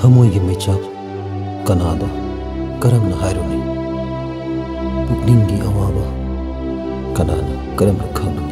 थमोई की मिचाक कनादा करम न हायरोनी पुकनिंगी अवाबा कनाना करम न खांगनी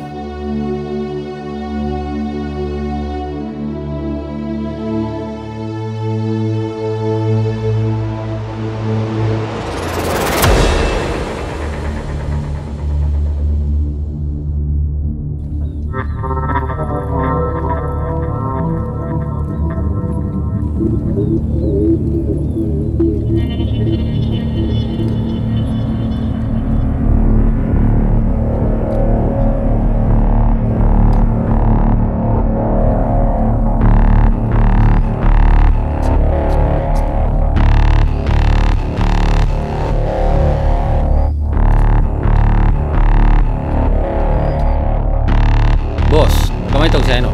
Bos, kemana tahu saya no?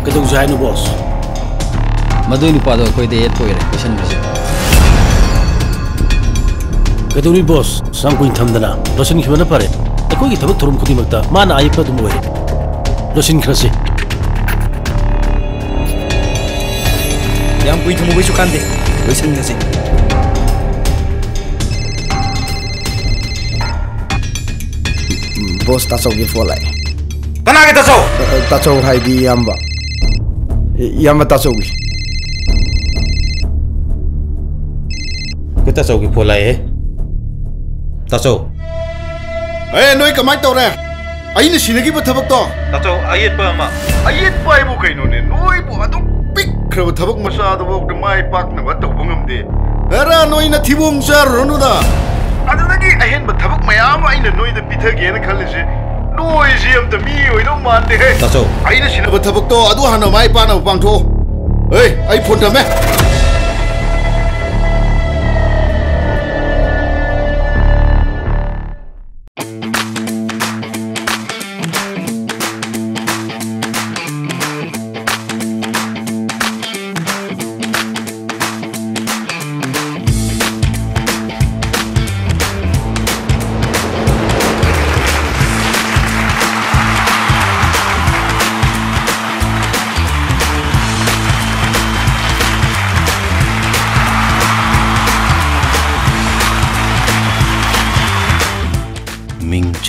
Ketemu saya no bos. Madu ini pada kau itu poin question masih. Ketemu bos, sangkuin thamdana. Losin gimana pare? Aku ini tabak turun kudi makta. Mana ayah pada muai? Losin kerasi. Yang punya kamu besok kande. Losin kerasi. Bos tasau gi folai. Mana kita tasau? Tasau hai di yamba. Yamba tasau gi. Kita tahu kita polai tahu. Noi kamai tau re? Aini sinagi ba thabak to? Tasau ayat pa ama. Ayat pa ibu kaino ne. Noi bu adu pik khrab thabak masa adu bu mai pak na ba tau bangam de. Era noi na thibung sar ronu da. Adu lagi ahen ba thabak mayam aina noi da pitha ge na khalise. Noi ji am da mi oi do man de he. Tahu. Aina sinaba thabak to adu hana mai pa na pang tho. Ai phone da me.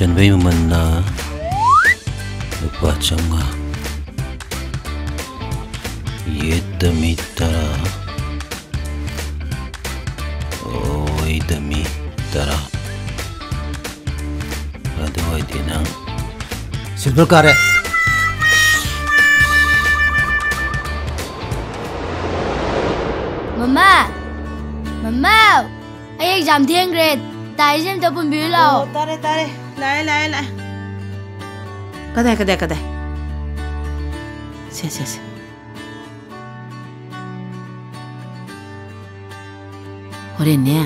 चनबई ममन्ना रुपा 500 येदमी 10 ओइदमी 10 अदुवाइदि नंग silver कारे मम्मा मम्मा आई exam थेंग grade ताइजन तो पुन bill लाओ तारे तारे लाए कदे से होरे ने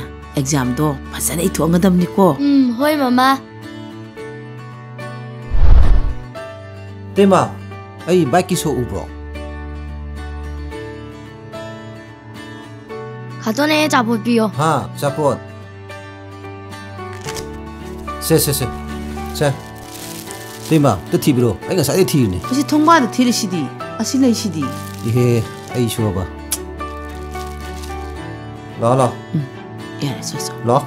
एग्जाम दो फसने इथोंगदमनी को होय मम्मा तेमा आई बाइक की सो उब्रो खातो ने चापोट पियो हाँ चापोट से तेमा तो थी ब्रो आई गसा थी ने असी थोंबा द थिरसिदी असी लेसिदी इहे आई शोबा ला यार सो ला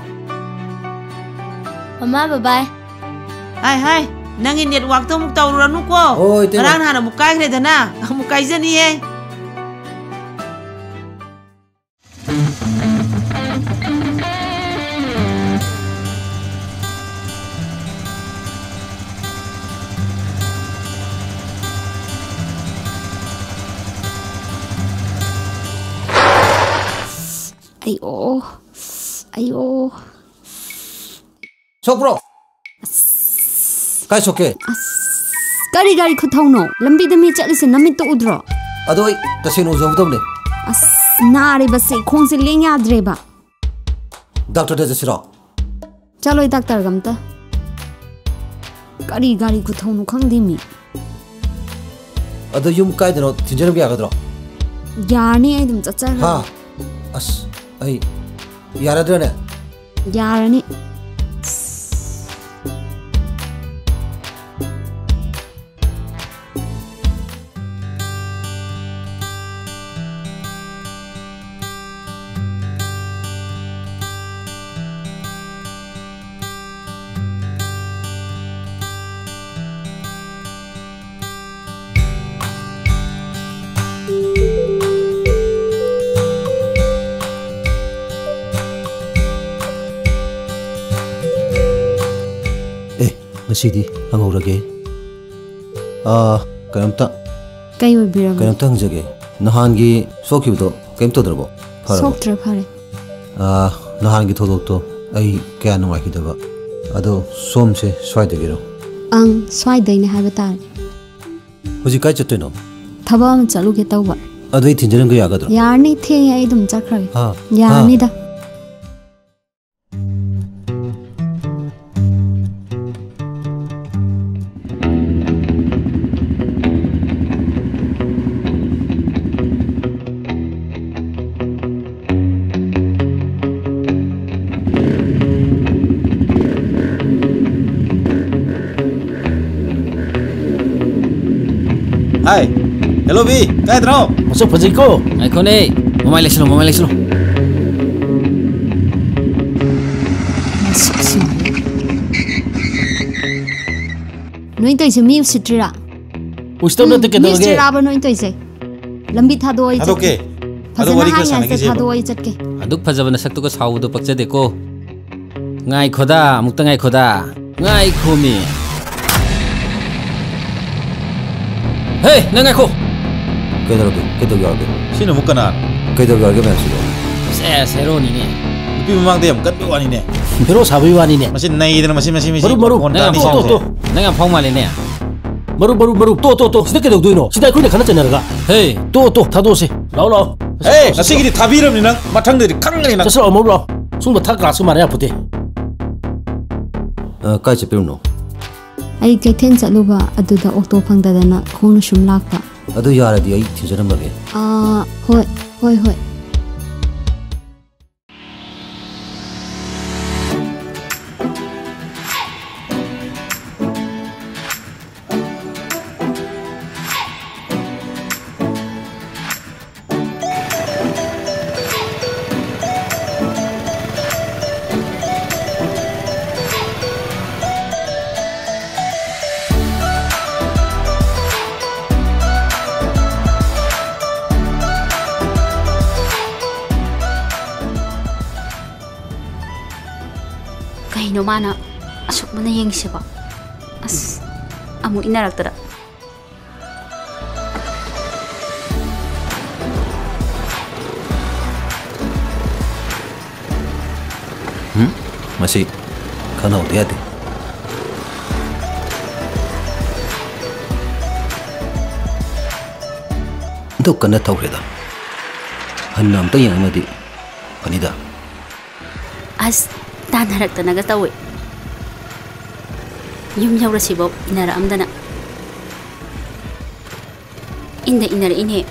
मम्मा बाय हाय नंगी नेटवर्क तो मुक तौरनु को ओय तेमा रान हाना मुक काइग्रेदना मुक काइजनिए अयो सोक्रो काय सोके गाड़ी खुथौनो लंबी दमी चलिसे नमित तो उद्रो अदोय तसेनो जौदमने अस नारे बसे खोंग से लेंग याद्रेबा डॉक्टर दे जसिरो चलो डॉक्टर गमता गाड़ी खुथौनो खंगदे मी अदो युम कायदनो थिंजरम यागद्रो यारनी आई दम चचा हां अस आई यारद्रने यारनी मसीदी हंगौरगे कयमता कई बिरम कयमता हंजगे नहानगी सोखिबदो कयमतो दरबो सोक्ट्र फरे नहानगी थोदोक्तो आई क्या नुवाखिदबा अदो सोमसे स्वाइदगिरो अंग स्वाइदैने हाबा तार हुजि काय चतोइनो थबा म चलुगे तौबा अदोइ थिंजरंग यागदरो यारनी थे आई दम चखरगे हां यारनी दा Hai, hello Bi, kaya tro? Masuk pajiko. Ay ko ne, mamay leslo. नोई तो इसे मी सिट्रा Ustam na te मी kedorge. सिट्रा बा नोई तो इसे लंबी था दो आई Adoke. Ado wari ko sana था दो आई चटके aduk phajabana saktu ko saudu pakjade ko ngai khoda mukta ngai khoda ngai khomi hey nangai kho कयदरगे Sino mo kana? कयदरगे मैसिरो zero ni ne Lupi mamang deyam kat biwani ne. Pero sabi wani ne. Masin nai dana masin. Baru. nangai to, phau to. nangai phau male ne Baru. To. Sida kedogdoino. Sida kuine khana chanaraga. hey To. Thadose. Lao. Hey, nasigiri thabiram ni nang mathang de khangani nang. Sasa amor lao. Sungba thak ras mare apute. काय चपिरनो आई कैथेन चलुबा अदुदा octo फंगदना खोंग शुम Lhakpa अदो यारदी आई थिंजरम लगे होय ꯀꯩꯒꯤꯅꯣ ꯃꯥꯅ ꯑꯁꯨꯛ ꯃꯨꯟꯅ ꯌꯦꯡꯁꯤꯕ? ꯑꯁ ꯑꯃꯨꯛ ꯏꯟꯅꯔꯛꯇꯗ. Masih kanau dia deh. Untuk kena tahu reda. Hanam tu yang madi, panida. As tanah rak tanah kata we. Yum jauh rasi bau inara amdana. Inda inara ini.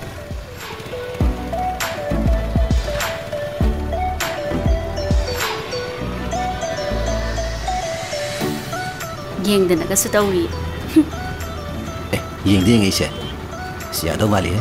Yang dan agak setahui. Yang dia ngai sih, siapa balik?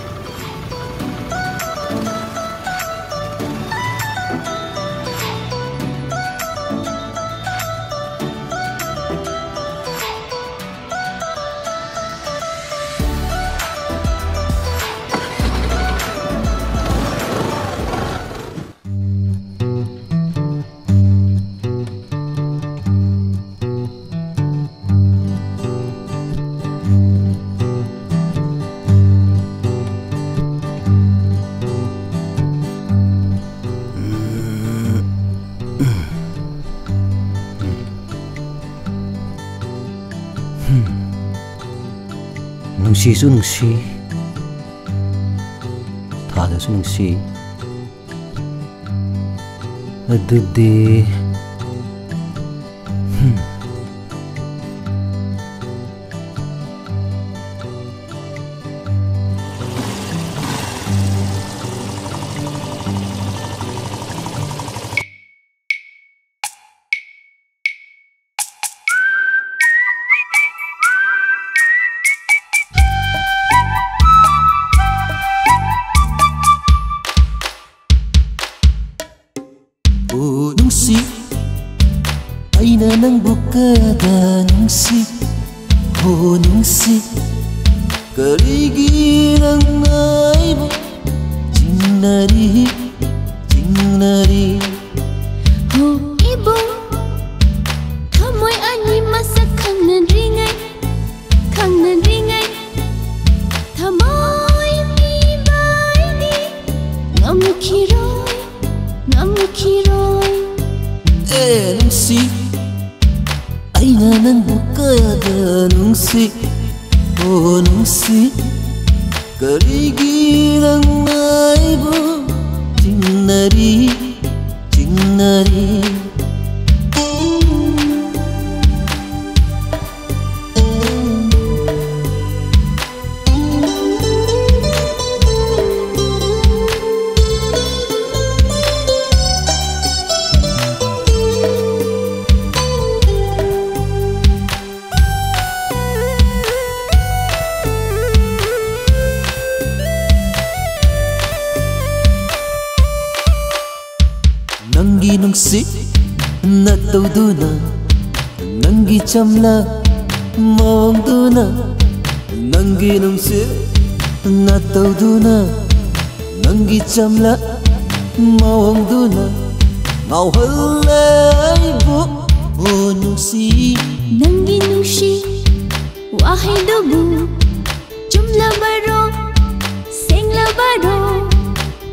Nungsi nungsi, thada nungsi. Adudi, nungsi, aina nang bukada nungsi, oh nungsi, kerigi nang naibu, jinari, jinari. Oh ibu, kamu ani masa kangen ringai, tamai mi baini, ngamukiroi. Nungsi, aina nang bukada nungsi, oh nungsi, kerigi nang naibu, jinari, jinari. Nangi nungsi na tawduna, nangi chamla mawangduna. Nangi nungsi na tawduna, nangi chamla mawangduna. Ngawhalay bu oh nungsi. Nangi nungsi, wahai dubu, jumla baro, sengla baro.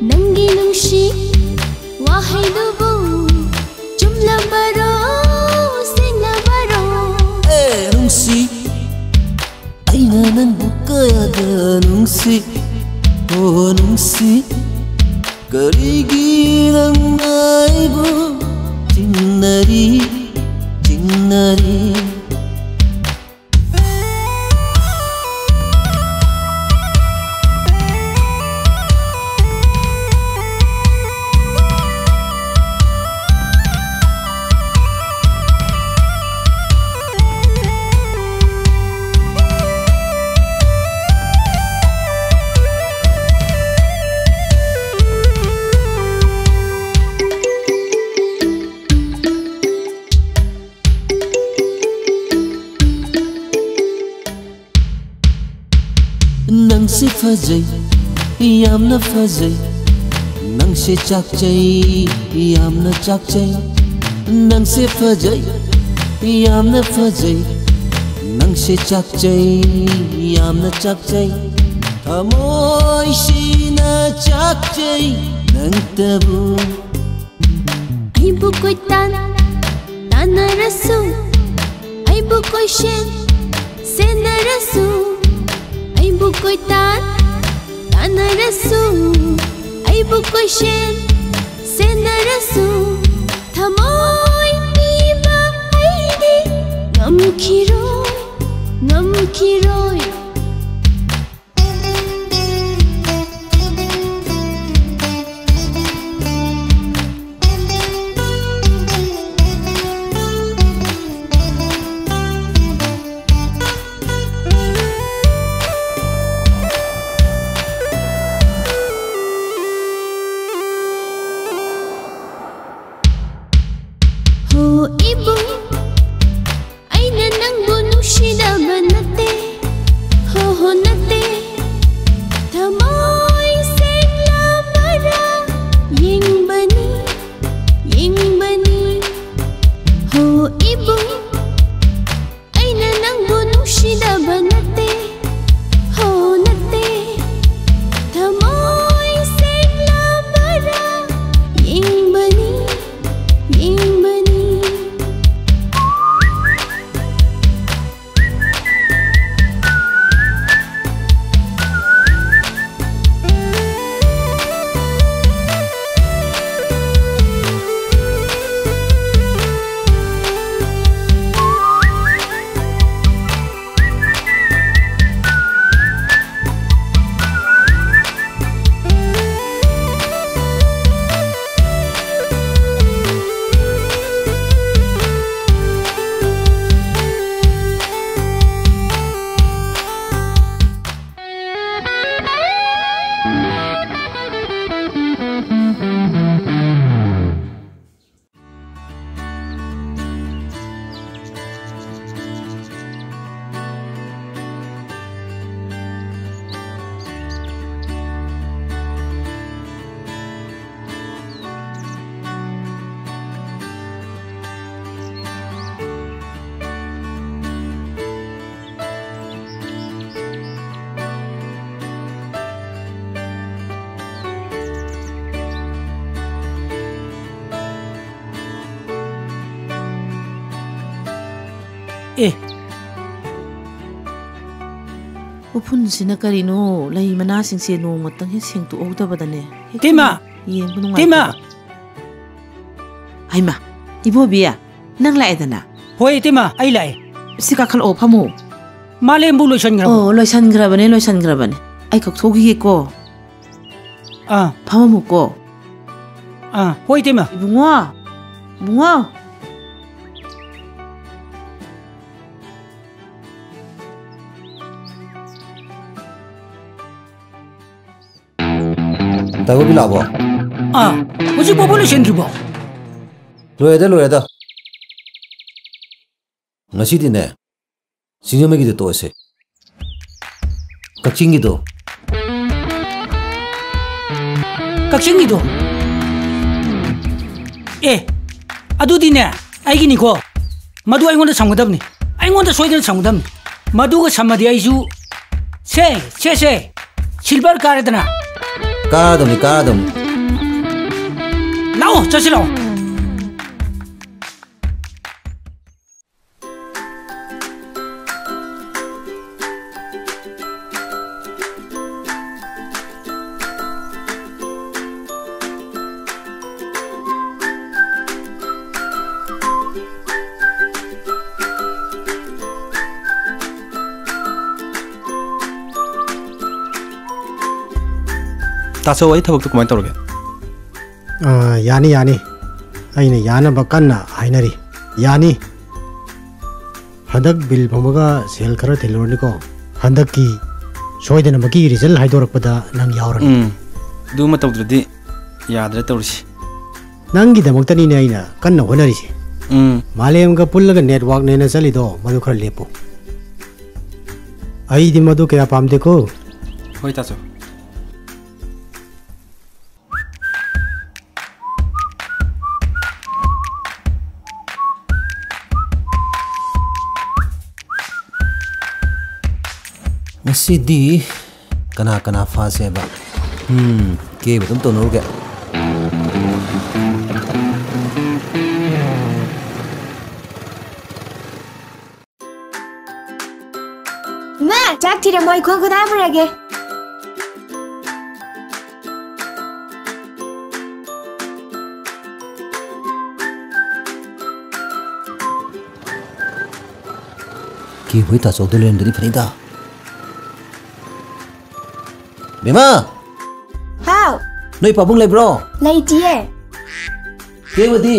Nangi nungsi. Wahai dubu, jumlah baro, singla baro. Nungsi, aina nang bukada nungsi, oh nungsi, kerigi nang naibu, jinari, jinari. Nangsi fazai, yamna fazai. Nangsi chakchai, yamna chakchai. Nangsi fazai, यामना फजै नंसे चाकजै यामना चाकजै थमोइसिना चाकजै नंतबु आइबु कोइतान तानरसु आइबु कोइशेन सेनरसु आइबु कोइतान तानरसु आइबु कोइशेन सेनरसु थमोइ पिबा आइदि नमखिरोय उफुनसिना करिनो लई मना सिंसे नोंमतंग हे सेंतु औदबदने टीमा येंबु नुंगाई टीमा हाइमा इबोबिया नंग लाएदना होय टीमा आई लाए सिका खल ओ फमु मालेमबु लोइसनग्रा ओ लोइसनग्राबने आई कक्थोगी को फमु को होय टीमा बुंगो तागो बिलाबो मुझे पॉपुलेशन गिबो लोयदा ngasidiने सिंजमगी तो से कचिंगी दो अदुदिने आइगिनिको मधु आइगोंदा संगदबनी आइगोंदा सोइदन संगदबनी मधुगा समदि आइजु से सिल्वर कारेदना कादम लाओ चसी लाओ तासो वही थबक तो कमाई तौरगे यानी अने यानब कन्ना हाइनरी यानी हदक बिल फमगा सेल खरा थेलोनिको हदक की सोइदन मकी रिजल्ट हाइदोरकपदा नंग यावरन दु मतौद्रदि याद्रे तौरसि नंगी दमक्तनी ने आइना कन्ना होनरिसि मालेमगा पुल्लगा नेटवर्क नेना चलिदो मधु खरा लेपो आइदि मधु कया पामदेको होय तासो ngasi kana kana fase ba ke betum to no ge ma chak thira moi khon ko da brage ki hui ta so dolen dari fanida Bema how noi pabung lai bro lai tie ke wadi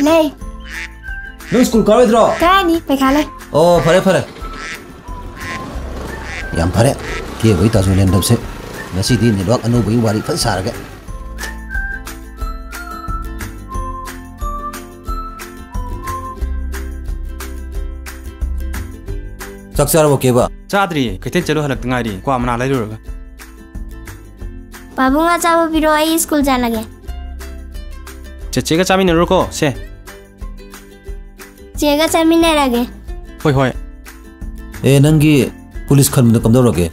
lai noi school ka dro ka ni pe kha lai oh phare yam phare ke hui ta so len dab se ngasi di ni lok anu bai wari fan sar ge chak char bo ke ba चादरी कते चलो हलक तंगारी को amना lai ro बाबुंगा चाबो बिरो आई school जा लगे चेगा चामिन रो को से चेगा चामिन रगे होय होय ए नंगी पुलिस खन में कम दरोगे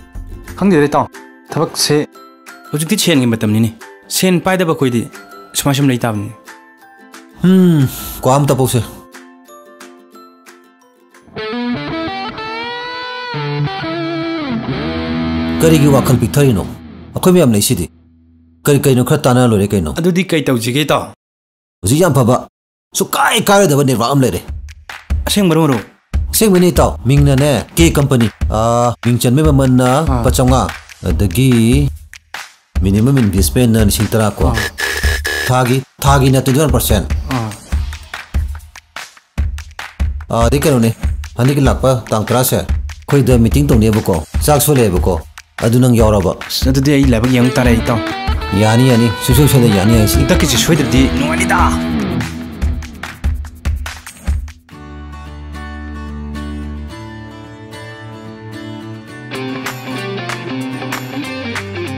खंगे रे ताव थबक से हुजुक्ति छेन गे मतम नि सेन पाइदबा कोइदि समासम लई ताबनि क्वाम तपो से करिगी वाखल पिथरिनो अखोय मैम लेसिदि करि कइनो खरा ताना लोरे कइनो अदुदि कइ तौजिगे ता हुजि याम फबा सुकाय कायदबा नेटवर्क अम लेरे असेंग बरो सेंग मनि ताव मिंगना ने के कंपनी मिंगचन मे ममना पचंगा अदगी मिनिमम इन्वेस्टमेंट ना लिसिंग तरा को थागी ना 21% दिकनो ने हनी की लापा तांग तरा से खोय द मीटिंग तोने बको चाक सोले बको अदु नंग यावरबा अदुदि आई लाबक यंग तारे ता यानी सुसु सोले यानी आइसि तकि से सोइददि नुवानिदा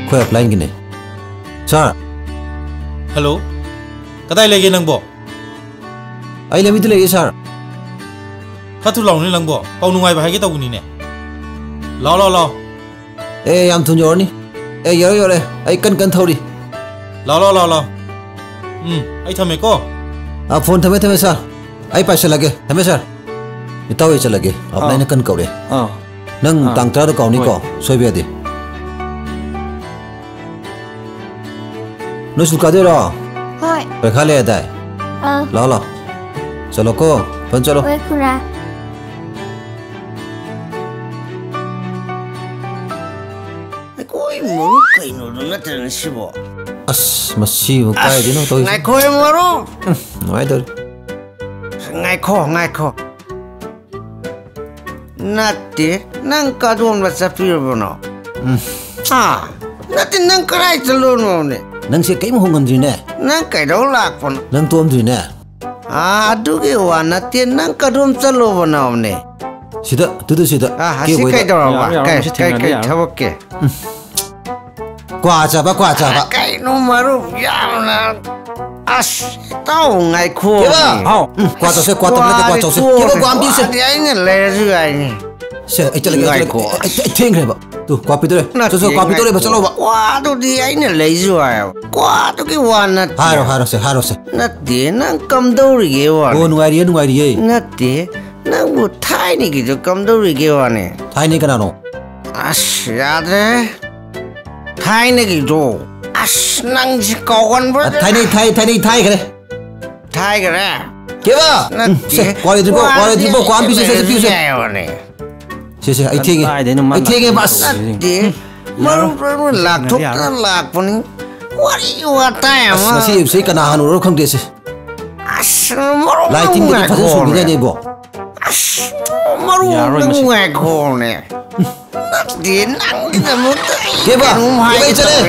खोय अप्लाई गिने सर हेलो कदाई लेगे नंगबो आई लेमी तो लेगे सर फतु लाउनी लंगबो पाउ नुंगाई बाहागे तौगुनी ने लाओ ए याम थुन जोरनी ए योरे आई कन थौरी लाओ आई थमे को फोन थमे सर आई पैसे लगे थमे सर इतावे चलगे अपना कन कौरे नंग तांगत्रा तो कौनी को सोइबे दे नो सुका दे रो होय पे खा ले दाई लाओ चलो को पन चलो ओए खुरा कोई मोरू कइनो नतन सिबो अस मसी वो काय दिनो तो ngai khoi moru ngai dor ngai kho natti nang kadon ba sapir bono natti nang karai chalo no ne nang se kai mo hongam dri ne nang kai do lak pon nang tom dri ne adu ge wa natti nang kadon chalo bono ne sida sida ke wei kai do wa kai thabak ke qua cha ba cái nó maru yamna as tao ngai kho qua cho se qua cho se ke ba guam bi se ai ne le ju ai ni se ai chale thing re ba tu qua pi tore so qua pi tore ba chalo ba qua tu di ai ne le ju ai qua tu ki wa na haro se na de na kam do ri ge wa o nuai ri na de na wo thai ni ki jo kam do ri ge wa ne thai ni kana no as ya de Thai này cái đồ, năng chỉ có con bớt. Thai cái đấy. Thai cái đấy. Kia ba. Qua đi dribo, qua ambi se piu se. Se, ai thiêng bas. Đi. Maru lạc thuốc lạc pun. What you are time? Nasi se kana hanu ro khang de se. Maru. Lai tin de phasu su ni ne bo. Maru ngai khô này. Đi năng đi tao muốn Kia ba, ai chale.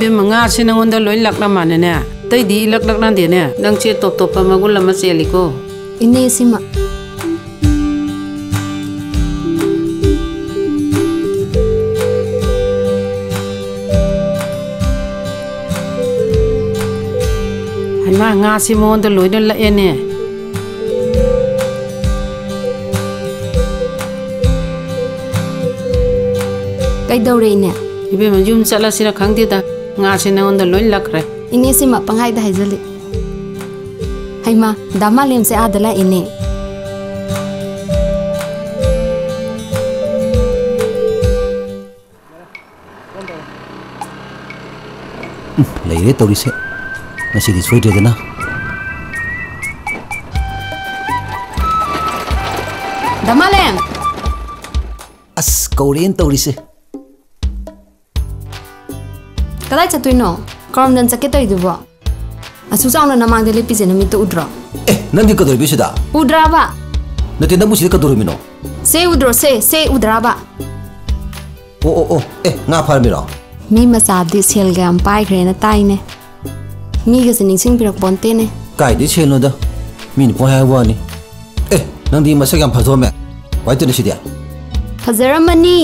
इबे मंगा से नंगोंदा लोई lakna manene tai di lakna de ne nang che top top magul lama cheliko ine sima hanma nga si mon da loy la ene kai daure ine ibe ma jum chala sira khangti da nga se nangonda loy lakre ine sima pangai da haizali haima dama lem se adala ine leire torise masih di soide dena dama lem as korean torise kadai chatuino karam dan saketa idubo asu sauna namang de lepi jena mi to udra nandi kador bisida udra ba nati namu sida kador mino se udro se udra ba o nga phar miro mi masa di sel gam pai grena tai ne mi ga sining sing pirak ponte ne kai di sel no da min po ha wa ni nandi masa gam phazo me wai to ni sidia Fazaramani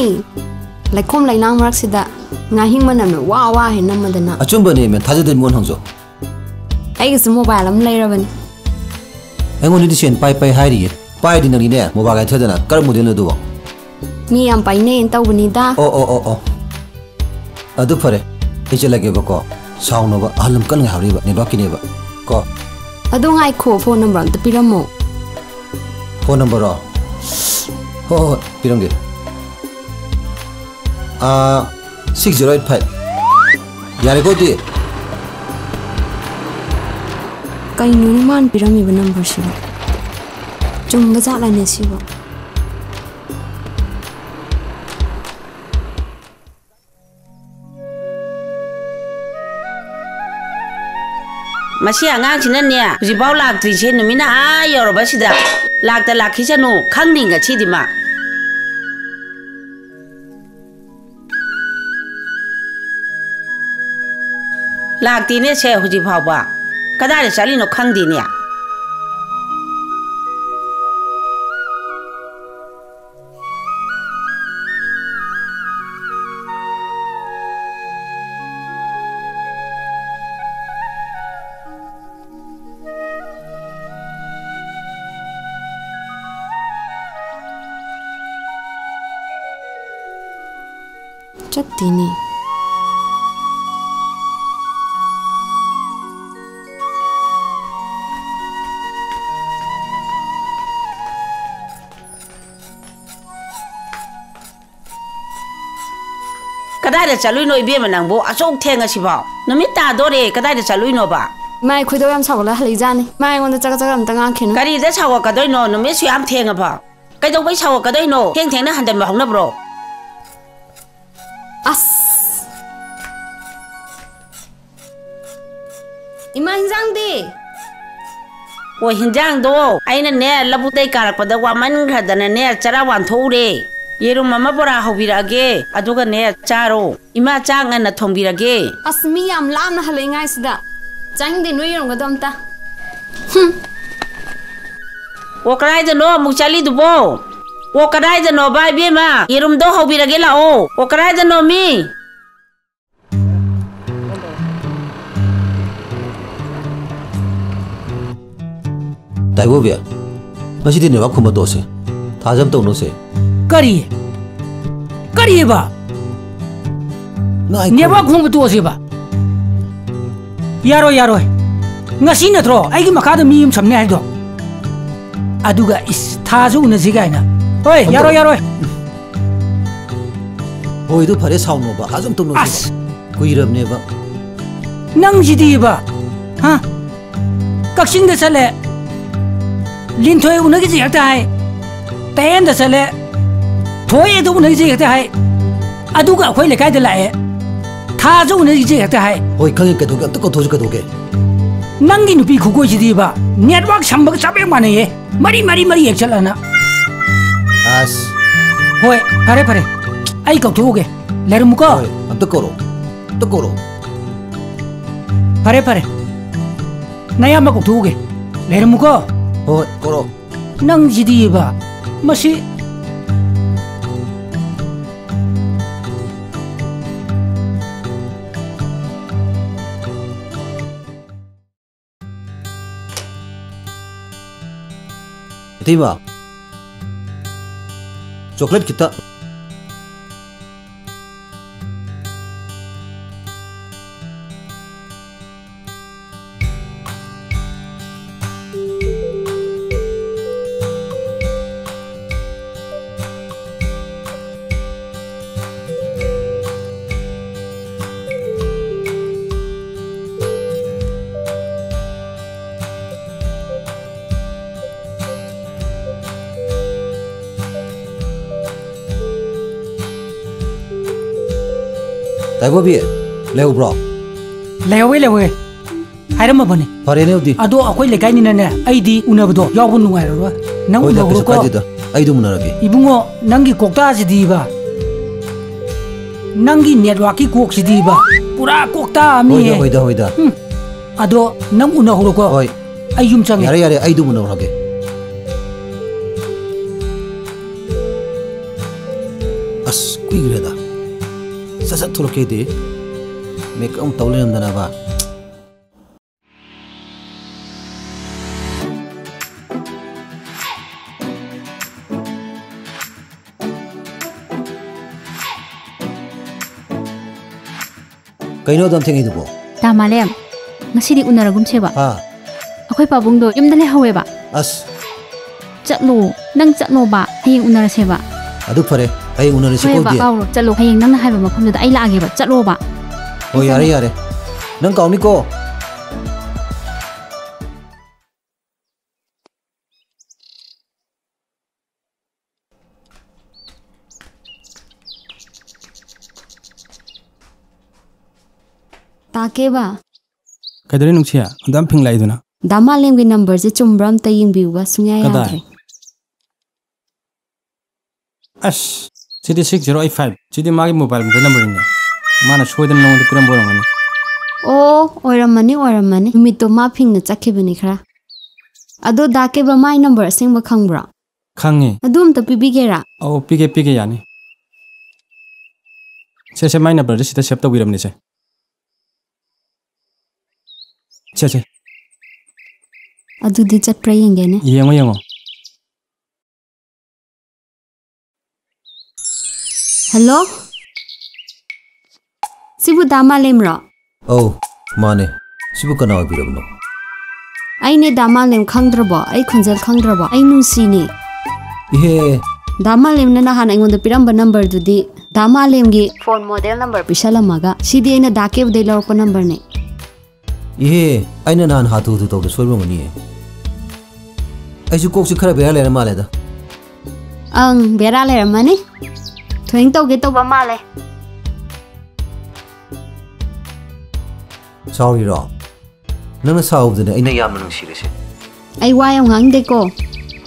laikom lainang marak sida ngahing manam na wa he namadana achumba ne men thaje den mon hangjo ai ga mobile am lairabani engoni di sen pai hairi pai di nani ne mobile ga thadana kar model do mi am pai ne en tawbani da o adu fare iche lage ba ko sound no ba alam kan ga hawri ba ne ba kine ba ko adu ngai kho phone number am ta piramo phone number ho pirangge 6085 यारे को दी कई नुमान पिरामी बा number Shiva चुंगा जाला ने Shiva masi angang sinan ne jibau laktri se numina a yoroba sida lakta lakhi chanu khangning ga chidi ma lakti ne se huji phawba kada re sali no khangdi ne chattini kada re chalui no ibe manang bo asok thenga siba namit ta dore kada re chalui no ba mai khuido yam sawla hali jani mai ngon da chaga am tanga khin kari da sawa kadoi no namit su am thenga ba kai do bai sawa kadoi no theng na handan ba hongna bro as ima hinjang de o hinjang do aina ne labu dai karak pada wa man khadana ne chara wan thoure yeru mama bora hobirage aduga ne charo ima chang na thongbirage asmi am lam na halengai sida chang de noi rong gadam ta o krai de no mu chali du bo o krai de no bai be ma yerum do hobirage la o krai de no mi daiwo bia masi di ne wa khuma do se thajam to no se करी बा नेबा खोंग तो से बा यारो ngasi natro aigi makada miyum samne ai do aduga is thazu na zigaina oi yaro oi du phare saunu ba azum tum no kuiram ne ba nang jidi ba ha kaksing da sale lin thoi unagi ji hata hai ten da sale thoi du unagi ji hata hai aduga khoi le kai da lae thazu unagi ji hata hai oi khang ke do ka to ka do ke nangi nupi khugoi jidi ba network sambag sabe mane ye mari ek chalana as hoi pare ai kau thoge lerum ko am to koro Pare pare. Naya ma koktuge. Lermuko. Hoi, koro. Nang jidi ba. Masi Tima. Coklat kita. Taiwo bi leo bro. lewe. Haram bane. Pare ne udi. Ado akoi lekai ni na aidi unabdo yabu nungai ro. Nang unabdo ko. Aidu munaragi. Ibungo nangi kokta jidi ba. Nangi network ki kok jidi ba. Pura kokta ami. Hoida. Ado nang unahuro ko. Hoi. Ayum change. Yare aidu munaragi. As kuigreda. Sasa thulke de. Make tawle namdana ba. Kaino dam thengi dubo. Ta malem. Ngasidi unaragum cheba. Ha. Akhoi pabung do yumda le hawe ba. As. Chatlo nang chatlo ba hayeng unara seba. Adu pare hayeng unara se ko ba di. Kauro chatlo hayeng nang na haiba mafam da ai laage ba chatlo ba. Oh yare. Nang kauni ko. Take ba. Kadari nungsia, andam ping lai duna. Damalem gi number je chumbram ta yingbiu ba sunya yadre. As, CD 6085, CD magi mobile mo number ni. Mana shoidan nong de piram borang ani. Oh, oiramani. Mito ma phing na chakhibani khara. Ado dake ba my number sing ba khangbra. Khangi. Adum ta pibigera. Oh, pige yani. Se my number sita save ta wiram ni se. Se. Adu di chat pra yenge ne. Yengo. Hello? Sibu damalem ra. Oh, mane. Sibu kana birabno. Ai ne damalem khangdraba, ai khunjal khangdraba, ai nungsi ni. Ihe. Damalem na han aingon da piramba number du di. Damalem gi phone model number pisalamaga. Sidi aina dake bde lawpa number ne. Ihe, aina nan hatu tu to soibo ngani. Ai su kok su khara bera le male da. Ang bera le mane. Thoing to ge to ba male. Sorry ro. Nang saw de aina yam nang sirese. Ai wayam hang de ko.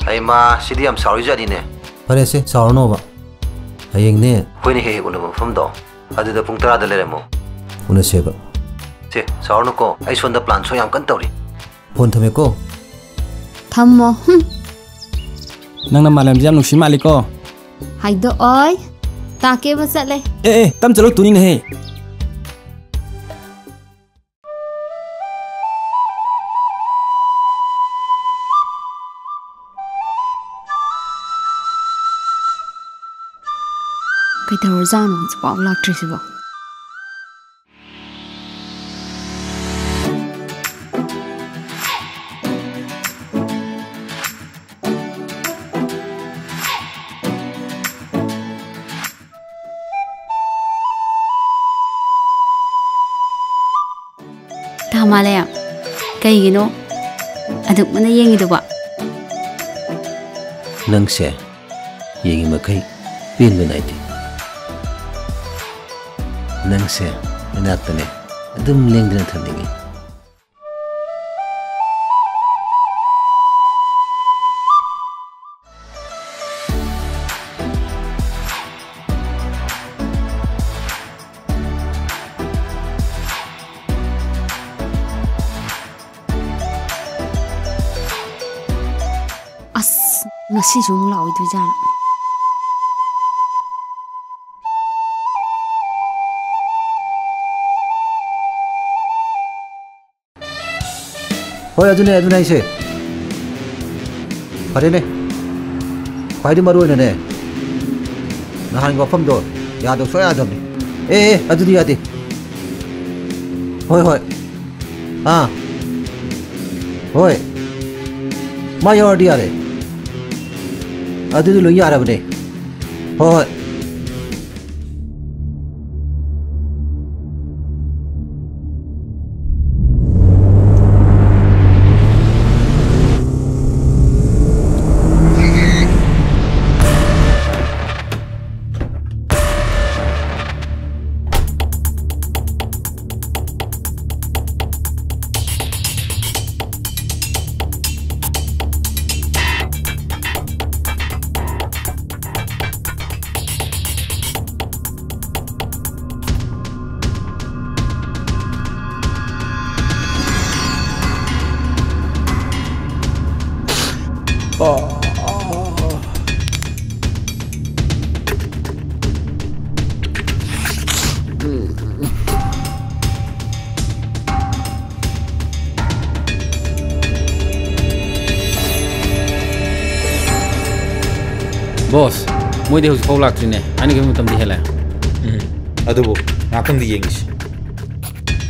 Ai ma sidi am sorry jadi ne. Pare se sorry no ba. Hayeng ne hoi ne he ko no fam do. Adu da pung 10 da le mo. Una se ba. Se sorry no ko ai son da plan so yam kan tawri. Phone thame ko. Thammo. Nang na malam jam nusi maliko. Hai do oi. Take ba sale. Tam chalo tuning he. Kaitaro zano spao laktrisibo. Tamalaya. Kaigino. Aduk mana yengi do ba. Nang se. Yengi makai. Pin ba naiti. Nang se. Naktane. Adum lengdina thandingi. ngasisu amuk laoidojana. ꯍꯣꯏ ꯑꯗꯨꯅꯦ ꯑꯩꯁꯦ ꯐꯔꯦꯅꯦ ꯈ꯭ꯋꯥꯏꯗꯒꯤ ꯃꯔꯨ ꯑꯣꯏꯅꯅꯦ ꯅꯍꯥꯟꯒꯤ ꯋꯥꯐꯝꯗꯣ ꯌꯥꯗꯕ ꯁꯨꯡꯌꯥ ꯌꯥꯗꯕꯅꯤ ꯑꯗꯨꯗꯤ ꯌꯥꯗꯦ ꯍꯣꯏ ꯍꯣꯏ ꯃꯥ ꯌꯥꯎꯔꯗꯤ ꯌꯥꯔꯦ ꯑꯗꯨꯗꯤ ꯂꯣꯏ ꯌꯥꯔꯕꯅꯦ ꯍꯣꯏ Boss, moi de hus paul laktrine. Ani ke mutam di hela. Adubo, ngakang di yengis.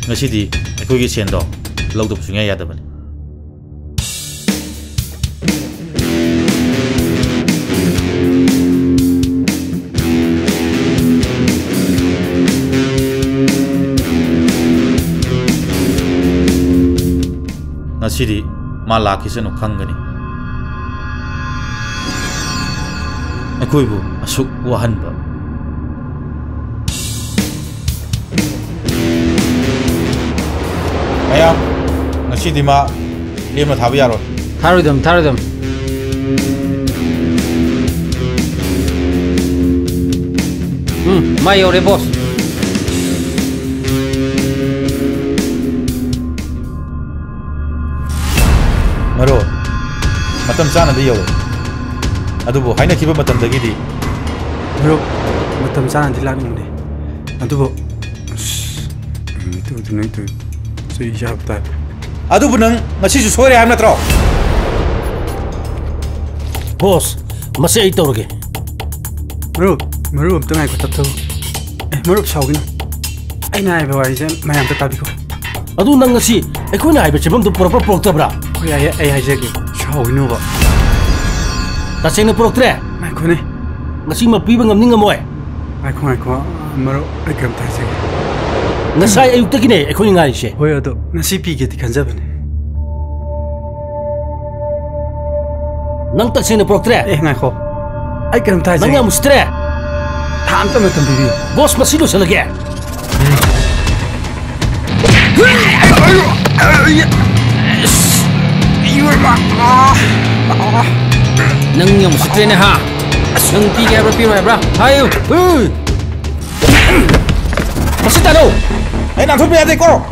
Ngasi di, aku gi sendo. Laudop sungai ya daban. Ngasi di, malah kisah no kanggani. Aku ibu masuk wahan ba. Ayam, nasi di ma, dia mau tahu ya ro. Taruh dem. Mayo re boss. Maro, matam sana dia yo. Adubo, haina kiba matam dagi di. Bro, matam sana dilangin deh. Adubo, itu saya jawab tak. Adubo nang masih sore ham na tro. Boss, masih itu lagi. Bro, tengah ikut tahu. Bro, saugin. Aina ibu aja, mayam tetapi ko. Aduh nang ngasi, aku nak ibu cebam tu pura-pura tabra. Oh ya, aja ke. Saugin apa? Tasing na proktre. Maiko ne. Ngasi mapiba ngamning ngamoy. Maiko. Maro ekam taise. Nasai ayuk takine ekoi ngai she. Hoy ado. Nasi pige ti kanjabane. Nang tasing na proktre. Ngai ko. Ai kam taise. Nang mustre. Tham ta matam bibi. Boss masilo salage. Nang yang mustre ne ha. Nang pi ke bra bra. Hayo. Masih tahu. Nang tu biar deko.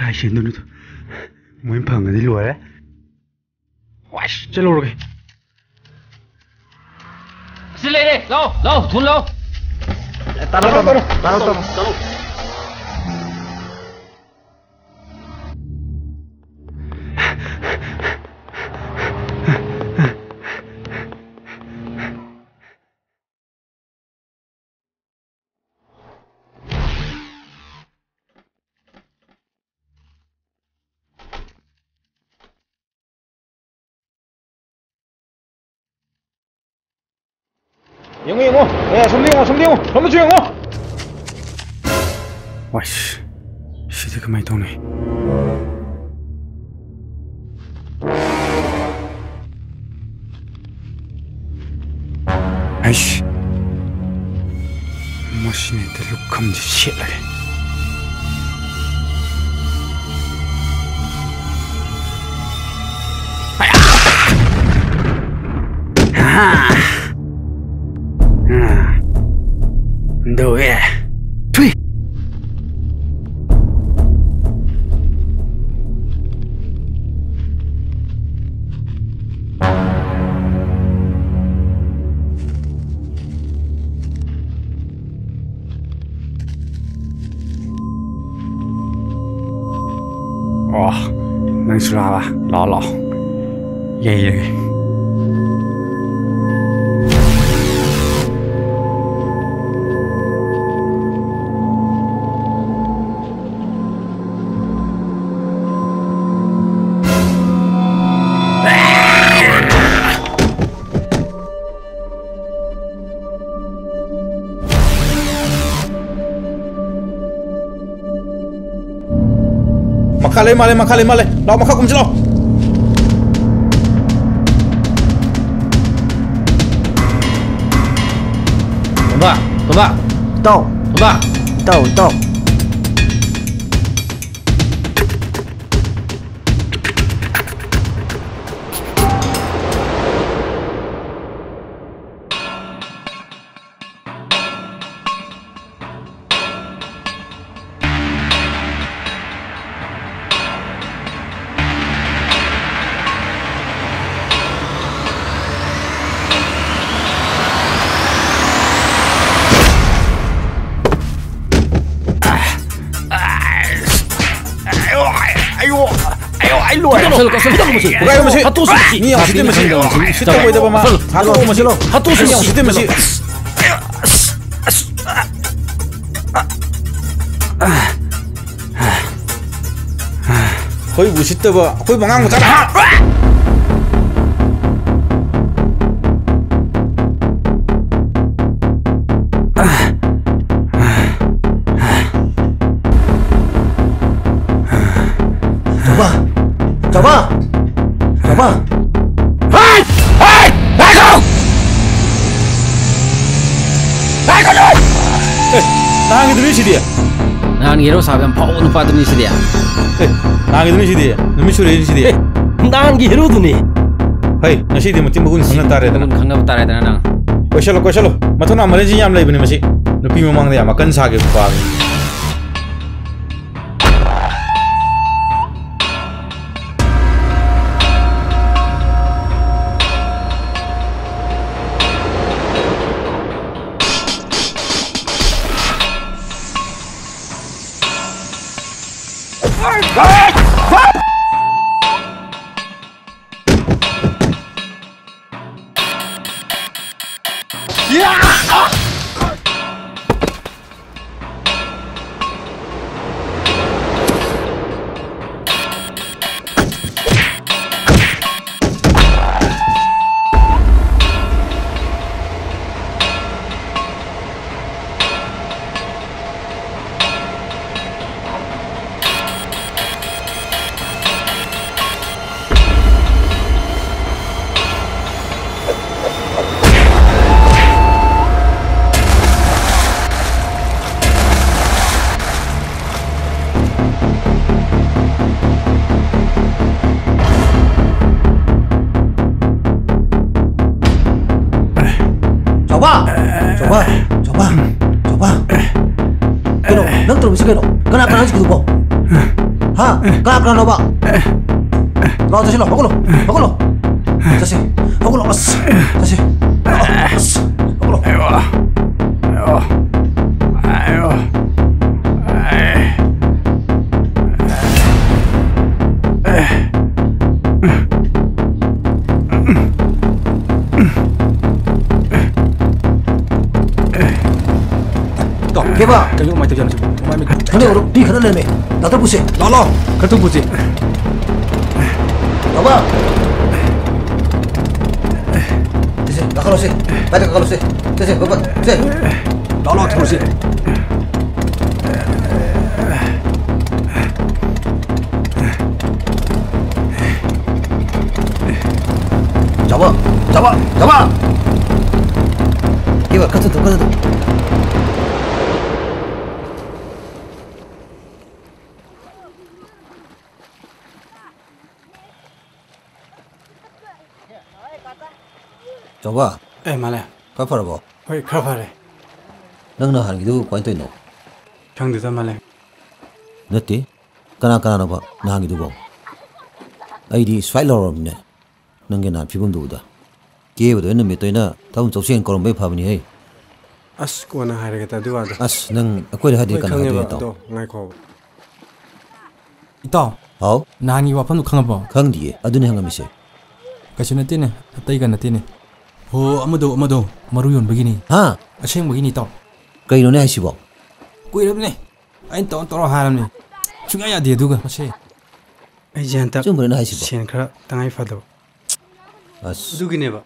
Cái chuyện đó nữa thôi, muốn phẳng ở đây lùi đấy, chết luôn rồi. Xin lên đi, lâu, thun lâu. Taruh. 영호, 야, 손대용호, 주영호. 와이씨, 시대가 많이 도네. 아이씨, 머신에 들룩함지 쉣라게. 너 왜? 퇴! nang sulawa, lolo. Ye. Makale, lau maka kum silo. Tunggu. Tahu. Koi busit ba? Koi bangang macam apa? Coba. Hei, kau! Nang itu ni dia. Nang hero sahaja yang power numpah tu ni dia. Nang itu ni dia. Numi suri ni dia. Nang hero tu ni. Hei, nasi dia mesti bagun sangat tarik. Sangat tarik nang. Koisalo. Matu nama lagi jam lagi ni masih. Nupi memang dia makan sage kupang. Coba. Keno, nang terus keno. Kenapa harus gitu, Bo? Hah? Kenapa lo, Pak? Lo terus lo, bagus lo. Terus, bagus lo, mas. Terus, bagus lo. Ayo. Keba, kayu mai terjadi sih. Kena orang di kena leme. Datang pusing. Lolo, kartu pusing. Coba. Sini, kalau sih. Baca kalau sih. Sini, bapak. Sini. Lolo terus sih. Coba. 이거 가져도. 저봐. 에 말해. 가파라고. 왜 가파래? 너는 하는 게도 관도 있노. 형들도 말해. 너띠? 까나 봐. 나 하는 게도 봐. 아이디 스파일러럽네. 너게 나 피곤도 오다. 게임도 있는 몇 도이나 다음 적시엔 거론 몇 파브니 해. 아스 꼬나 하려겠다 누가도. 아스 능 아꼬리 하디 까나 하디 또 나이코. 이따. 어? 나니 와판도 강아봐. 강디에 아두네 한가미세. Kasi natin eh, atay ka natin eh. Amado, maru yun, begini. Ha? Asyang begini tau. Kayo na ay sibo. Kuya rin eh. Ayun taon toro haram ni. Chungaya dia duga, masih. Ay janta. Cuma na ay sibo. Sian kara tangay fado. As. Dugi ne ba.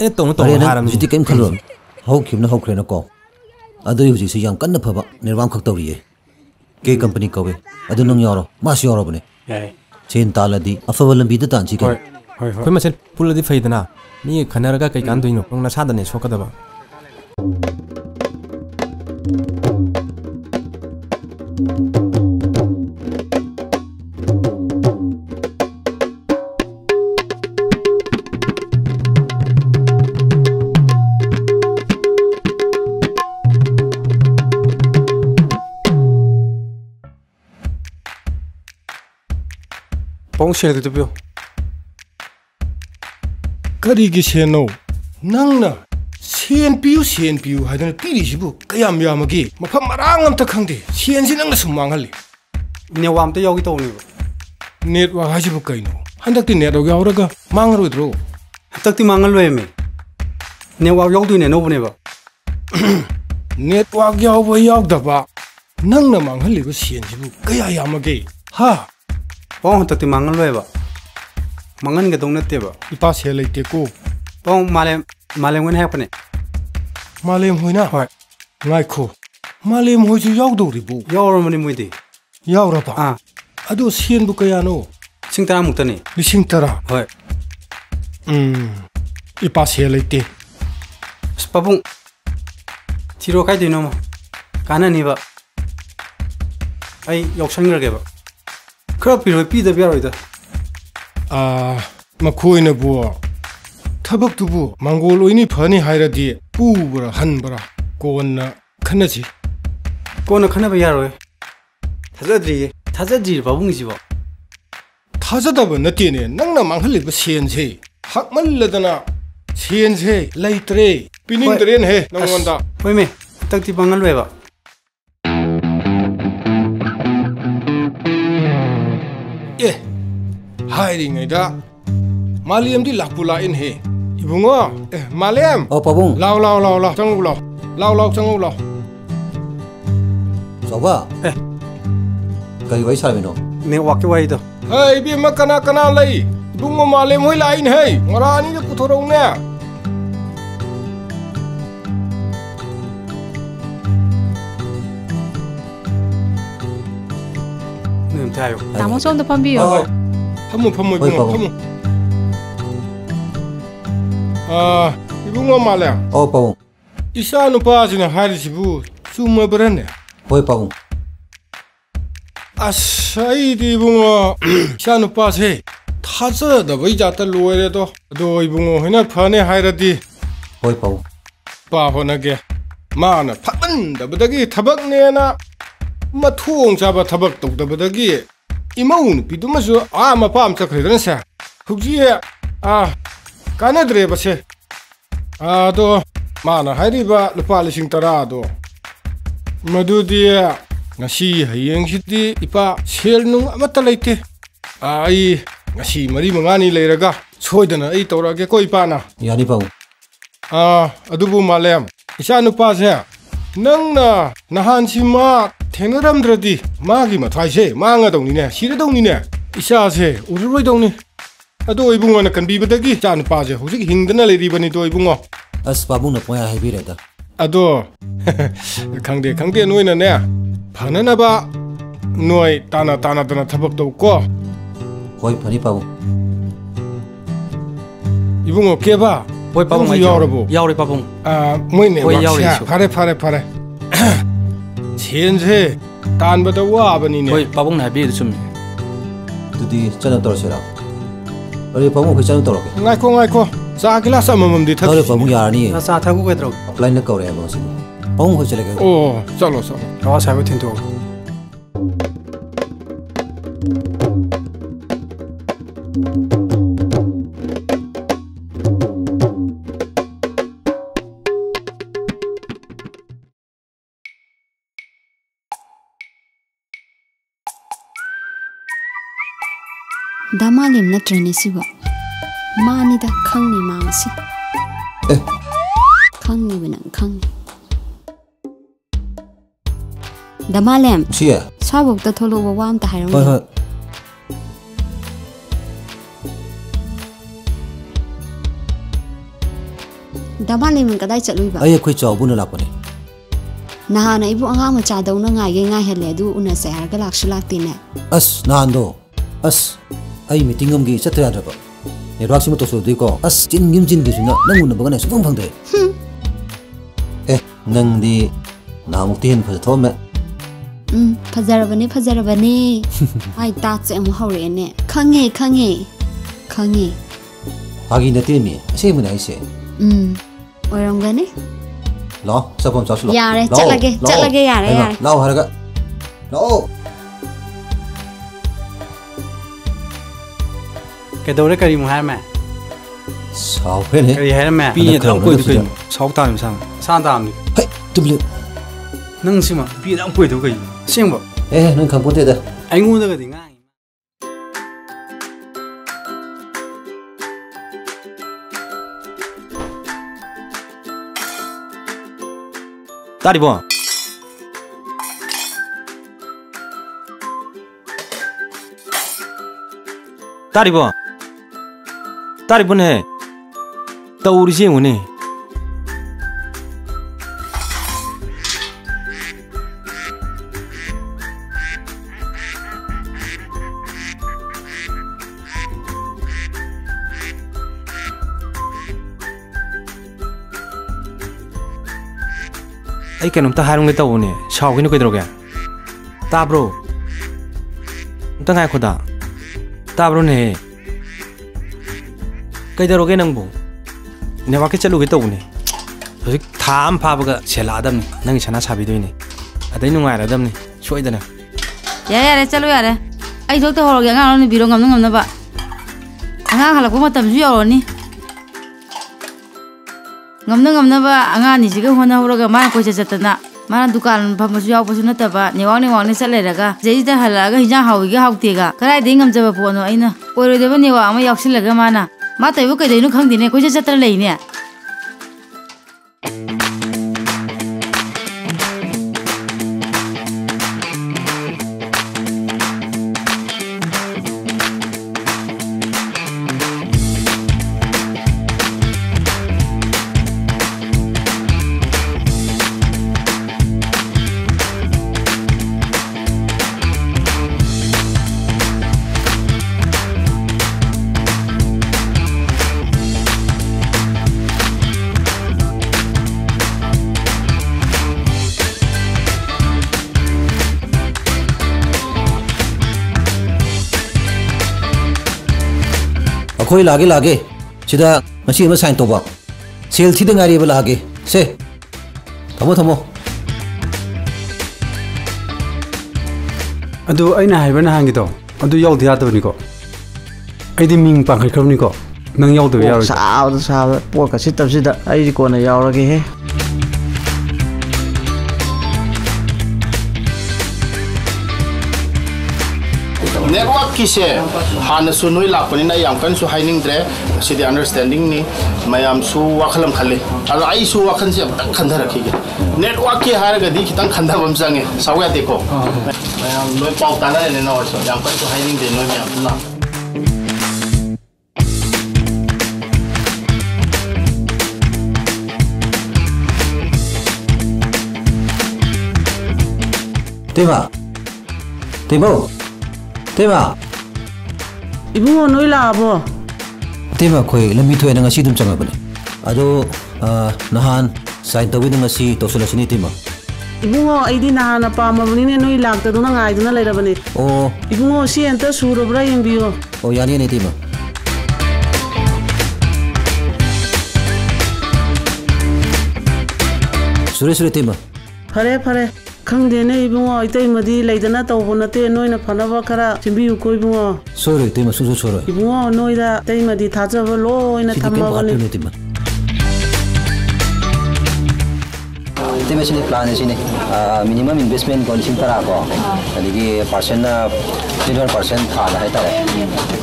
Ayun taon toro haram ni. Jadi kem kalon. Hau kim na hau kren ko. Ado yuji si yang kan na phaba nirwam khak tawri. Ke company kawe. Ado nang yoro. Mas yoro bane. Yai. Chen taladi afawal lambi da tanchi ka. Hoi. Koi masel puladi faidana. Ni khanaraga kai kan doino. Nong na sadane sokadaba. Pong share the bill. Karigi seno nangna CNPU hadan pirisibu kayam yamagi mafam marangam ta khangde CNC nangna sumangali newam ta yogi to ni network hasibu kaino handakti network yauraga mangarodro handakti mangal we me network yogdu ne no bune ba network yauba yaudaba nangna mangali ba CNC bu kaya yamagi ha Pong handakti mangal we ba mangan ga dong natte ba ipa se leite ko Pong malem wen hapne malem hoina hoi ngai kho malem hoi ju yaw do ri bu yaw ro mani muidi yaw ra ba ado sien bu kaya no sing tara mukta ni sing tara hoi ipa se leite spabung tiro kai dino ma kana ni ba ai yoksan ngal ge ba kra piro pi da biaro da makhoi bu tabak tubu mangol oini phani hairadi pubra hanbra konna khanaji konna khana ba yaro thajadri babung ji ba thajadaba natine nangna manghali ba sense hakmalladana sense laitre pining dren he nangwanda hoi me takti bangal we ba hiring ida Maliam di lakpula in he ibungo Maliam oh pabung lao changu lao changu lao soba kai wai sarmino ne wakki wai do hey bi makana lai ibungo Maliam hoi lain hey ngorani de puthorong ne nem tayo tamo som da pambiyo Pamu ibungo ibungo Maliam oh pabung isa nupa sina harisibu suma berane hoi pabung asai di ibungo isa nupa se thaja da bai jata loire do ibungo hina phane hairadi hoi pabung pa hona ge mana phaban da badagi thabak ne na mathong chaba thabak tok da badagi imaun pidumasu mapam chakhidan sa huji kanadre base do mana hairiba lupa lising tara do madudi ngasi hayeng siti ipa sel nung amata leite ai ngasi mari mangani leiraga soidana ai tawrage ko ipana yani pau adubu malem isa nupa se nangna nahan sima thengramdradi magi mathaise manga dongni ne sire dongni ne isa se ururoi dongni ado ibungo na kanbi badagi cha nupa se hojik hingdana leiri bani do ibungo as pabung na poya haibireda ado khangde noina ne phanana ba noi tana thabak do ko hoi phani pabung ibungo keba Oi pabong ai yaurabo. Yaure pabong. Moi network fare. Sense tan bada wa bani ne. Oi pabong na bi sum. Tudi chana torosera. Ore pabong ko chana toroke. Ngai ko. Sa glass amamam di thak. Ore pabong yarni. Sa thagu ke tro. Apply na kore ba si. Pabong ko chale ke. Oh, chalo. Rawa sa ba thinto. Damalim natrane siwa. Mani da khangni mangsi. Khangni benang khangni. Damalem. Siya. Sabok ta tholo wa wam ta hairam. Hoi. Damalem kadai chalui ba. Ai khoi chaw bu na lakone. Nahana ibu anga ma cha daw na ngai hele du una se har ga laksu lakti ne. As nahando. As ai meeting am gi chatra da ba. Network sim to so di ko. As chin gi suna nang un ba na su phang de. Nang di na muk tin pha tho me. Fajarabani. Ai ta che am hore ne. Khange. Hagi na te mi. Se mun ai se. Oirongani. Lo, sapom chasu lo. Yare, chatlage yare. Lao haraga. Lao. Cái đâu đấy cái gì mà hai mẹ? Sao thế này? Cái gì hai mẹ? Pi đang quay được cái sáu tam sang. San tam đi. Hey, tụi mình. Nâng xí mà, pi đang quay được cái gì? Xem bảo. Ê, nâng không có thế đâu. Anh ngu ra cái gì ngay? Ta đi bỏ. Ta đi bỏ. Tari pun hai, tahu urus yang mana? Ay kan umtah harung kita tahu ni, shau kini kau terus ta bro, umtah ngai khoda, ta bro ni. Cái đó cái năng bù, nếu mà cái chất lượng cái tàu này, rồi tham phá bữa sẽ là đâm này, năng chana sabi đôi này, ở đây nung ngoài là đâm này, chuỗi đây này. Dạ, chalo dạ, ai thôi tôi hỏi cái ngang nó bị rong ngầm nó vậy, ngang là cũng mà tầm duy rồi nè, ngầm nó vậy, ngang thì chỉ cái hoa nào rồi mà coi chết na, mà dukaan phàm duy học bớt nó tập vậy, nhiều anh sẽ lấy ra cái, vậy thì là cái hình học cái học tiệt cái này thì ngầm chơi vào nó anh nè, coi rồi đấy nhiều anh mà học sinh là cái mà na. Mà tại vì cái đấy nó không thì này có chất rất lấy nè. Khoi lage sida masi ma sign to ba sale thi ngari ba lage se thamo adu aina haiba na hangi to adu yaw dia to ni ko ai di ming pang khai kham ni ko nang yaw to yaw sao po ka sit da ai di ko na yaw ra ge he network kise hana su noi lak pani na yam kan su haining dre si the understanding ni mayam su wakhalam khale ala ai su wakhan se khandha rakhi ge network ki har ga di kitang khandha bam sange sawya dekho mayam noi pau ta na ne na so yam kan su haining de noi mayam na Tema ibu noi la bo Tema khoi lami thoi na ngasi dum changa bane अदो नहान sign तौबी ngasi तौसलसनी team Ibungo आइदी नहाना पामबनिने नोई लाक्तदुना गाइदुना लेरबने ओ इबुंगो सी enter सुरब्रा यंबियो ओ यानी ने team सुरे team फरे फरे खंगदेने इबुंगो इतै मदी लेदना तौबो नते नोइना फनबा खरा चिंबियु को इबुंगो सोरे टीम सुसु सोरे इबुंगो नोइदा तै मदी थाजबो लोइना थम्मबने estimation plan is minimum investment ko lising tara ko adigi percent 100% thana hai tare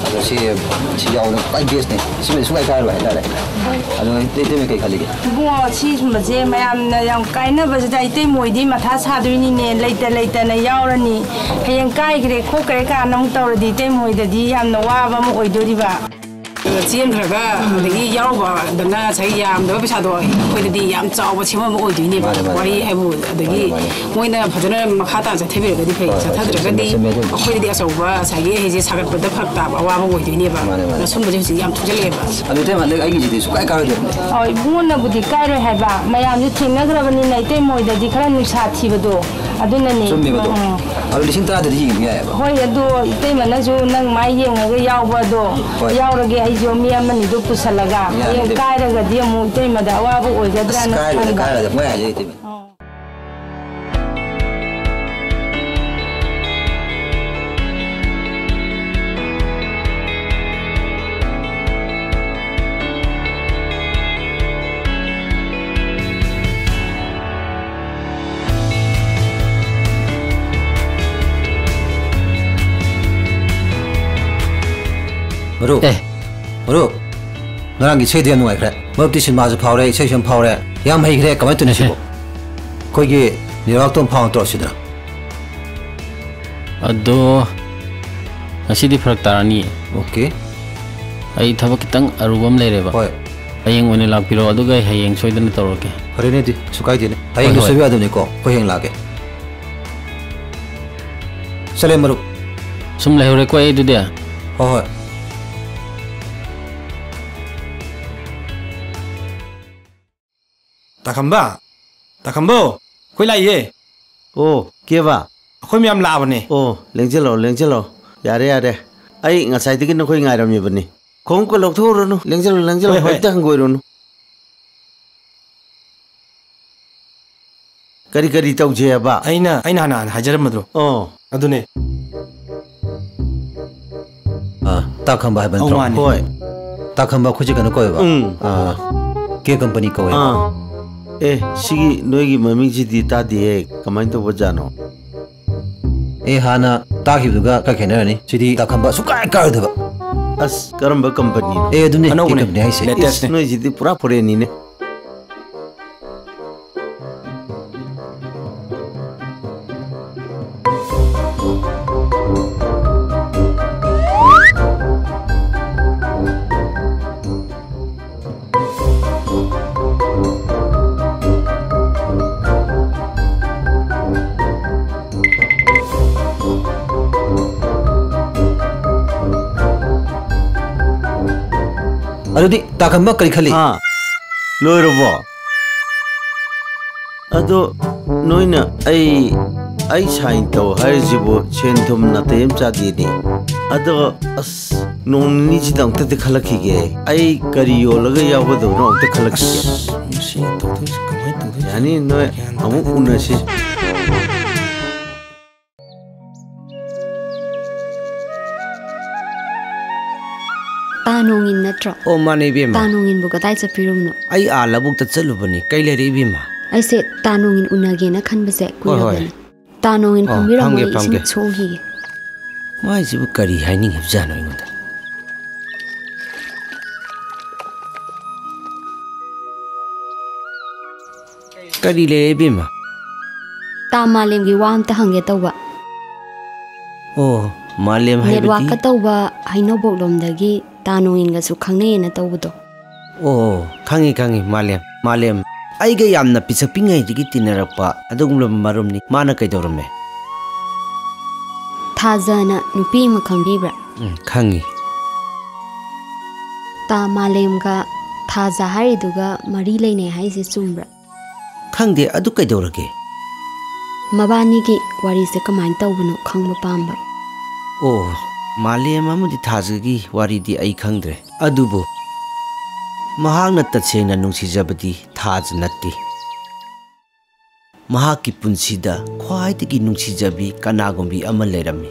ado si yaw no kai base ne si su kai kai hai tare ado te me kai khali ge bo si sum je mayam na yang kai na ba dai te moi di matha sa dui ni ne leita na yawrani hayang kai gre ko kare ka nang taw di te moi da di yam na wa ba mo oi do di ba ꯆꯦꯟ ꯈꯔꯒ ꯑꯗꯒꯤ ꯌꯥꯎꯕꯗꯅ ꯉꯁꯥꯏ ꯌꯥꯝꯗꯕ ꯄꯩꯁꯥꯗꯣ ꯑꯩꯈꯣꯏꯗꯗꯤ ꯌꯥꯝ ꯆꯥꯎꯕ ꯁꯦꯝꯕ ꯑꯃ ꯑꯣꯏꯗꯣꯏꯅꯦꯕ ꯋꯥꯔꯤ ꯍꯥꯏꯕꯨ ꯑꯗꯒꯤ ꯃꯣꯏꯅ ꯐꯖꯅ ꯃꯈꯥ ꯇꯥꯅ ꯆꯠꯊꯕꯤꯔꯒꯗꯤ ꯐꯩ ꯆꯠꯊꯗ꯭ꯔꯒꯗꯤ ꯑꯩꯈꯣꯏꯗꯗꯤ ꯑꯆꯧꯕ ꯉꯁꯥꯏꯒꯤ ꯍꯩꯁꯦ ꯁꯥꯒꯠꯄꯗ ꯐꯔꯛ ꯇꯥꯕ ꯑꯋꯥꯕ ꯑꯣꯏꯗꯣꯏꯅꯦꯕ ꯁꯨꯝꯕꯁꯦ ꯍꯧꯖꯤꯛ ꯌꯥꯝ ꯊꯣꯛꯆꯜꯂꯛꯑꯦꯕ ꯑꯗꯨ ꯏꯇꯩꯃ ꯑꯩꯒꯤꯁꯤꯗꯤ ꯁꯨꯀꯥꯏ ꯀꯥꯏꯔꯣꯏꯗꯕꯅꯦ ꯏꯕꯨꯡꯉꯣꯅꯕꯨꯗꯤ ꯀꯥꯏꯔꯣꯏ ꯍꯥꯏꯕ ꯃꯌꯥꯝꯁꯨ ꯊꯦꯡꯅꯈ꯭ꯔꯕꯅꯤꯅ ꯏꯇꯩꯃꯣꯏꯗꯗꯤ ꯈꯔ ꯅꯨꯡꯁꯥ ꯊꯤꯕꯗꯣ ꯑꯗꯨꯅꯅꯦ ꯆꯨꯝꯃꯦꯕꯗꯣ ꯑꯗꯨ 10,000ꯗꯤ ꯌꯦꯡꯕ ꯌꯥꯏꯑꯕ ꯍꯣꯏ ꯑꯗꯨ ꯏꯇꯩꯃꯅꯁꯨ ꯅꯪ ꯃꯥꯏ ꯌꯦꯡꯉꯒ ꯌꯥꯎꯕꯗꯣ ꯌꯥꯎꯔꯒꯦ ꯑꯩꯁꯨ ꯃꯤ ꯑꯃꯅꯤꯗꯨ ꯄꯨꯁꯜꯂꯒ ꯍꯌꯦꯡ ꯀꯥꯏꯔꯒꯗꯤ ꯑꯃꯨꯛ ꯏꯇꯩꯃꯗ ꯑꯋꯥꯕ ꯑꯣꯏꯒꯗ꯭ꯔꯥꯅ ꯈꯟꯕ ꯃꯣꯏ ꯍꯥꯏꯖꯩ ꯏꯇꯩꯃ Maruk, ngarang isay diyan nung aikre. Mabti sin mazu paure, isay siyang paure. Yang may ikre, kamay tunay sibo. Koy gi, nirawag tong paung to sida. Ado, ngasidi farak tarani. Okay. Ay thaba kitang arubam lere ba. Hoy. Hayeng wani lakpiro, aduga hayeng soidan na toroke. Pare ne di, sukay di ne. Hayeng gusto biya dun ko, koy hayeng lage. Sale Maruk. Sum lahore ko ay dudia. Hoy. Takambo, koi lai ye. Oh, kia ba? Koi miam la bane. Oh, lengjelo. Yare. Ai ngasai tikin no koi ngai ram ni bane. Khong ko lok thor no, lengjelo. Ai ta ngoi ro no. Kari tau je ba. Aina na hajaram madro. Oh, adune. Takamba hai ban tro. Hoi. Takamba khuji kana koi ba. Ke company ko hai. Sigi noigi maming ji di ta di kamai to bajano hana ta ki duga ka khenara ni sidi ta khamba sukai ka da as karamba company dune company ai se latest noi ji di pura pore ni ne Adudi takamba kari khali loi robo ado noina ai sain to har jibo chen thum na tem cha di ni ado as non ni ji dang te khalaki ge ai kari yo laga ya bo do no te khalaki ge si to kamai to yani no amu unasi Tanongin natro. Oh mane bima. Tanongin buka tai chapirum no. Ai labuk ta chalubani kai le ri bima. Ai se tanongin unage na khan base kuirabani. Tanongin pamiram mo isim chogi. Mai jibu kari haining hibjano ingoda. Kari le bima. Ta malem gi wam ta hange tawba. Oh malem hai network ka tawba haino boklomdagi tanongin ga su khangne na tawbudo. Oh khangi malem ai ga yamna pisapingai digi tinarakpa adugum marumni mana kai dorme. Thazana nupi ma khambibra. Khangi. Ta malem ga ꯊꯥꯖ ꯍꯥꯏꯔꯤꯗꯨꯒ ꯃꯔꯤ ꯂꯩꯅꯩ ꯍꯥꯏꯁꯦ ꯆꯨꯝꯕ꯭ꯔꯥ? ꯈꯪꯗꯦ ꯑꯗꯨ ꯀꯩꯗꯧꯔꯒꯦ? ꯃꯕꯥꯅꯤꯒꯤ ꯋꯥꯔꯤꯁꯦ ꯀꯃꯥꯏꯅ ꯇꯧꯕꯅꯣ ꯈꯪꯕ ꯄꯥꯝꯕ. ꯑꯣ ꯃꯥꯂꯦꯝ ꯑꯃꯗꯤ ꯊꯥꯖꯒꯤ ꯋꯥꯔꯤꯗꯤ ꯑꯩ ꯈꯪꯗ꯭ꯔꯦ. ꯑꯗꯨꯕꯨ ꯃꯍꯥꯛꯅ ꯇꯁꯦꯡꯅ ꯅꯨꯡꯁꯤꯖꯕꯗꯤ ꯊꯥꯖ ꯅꯠꯇꯦ. ꯃꯍꯥꯛꯀꯤ ꯄꯨꯟꯁꯤꯗ ꯈ꯭ꯋꯥꯏꯗꯒꯤ ꯅꯨꯡꯁꯤꯖꯕꯤ ꯀꯅꯥꯒꯨꯝꯕꯤ ꯑꯃ ꯂꯩꯔꯝꯃꯤ.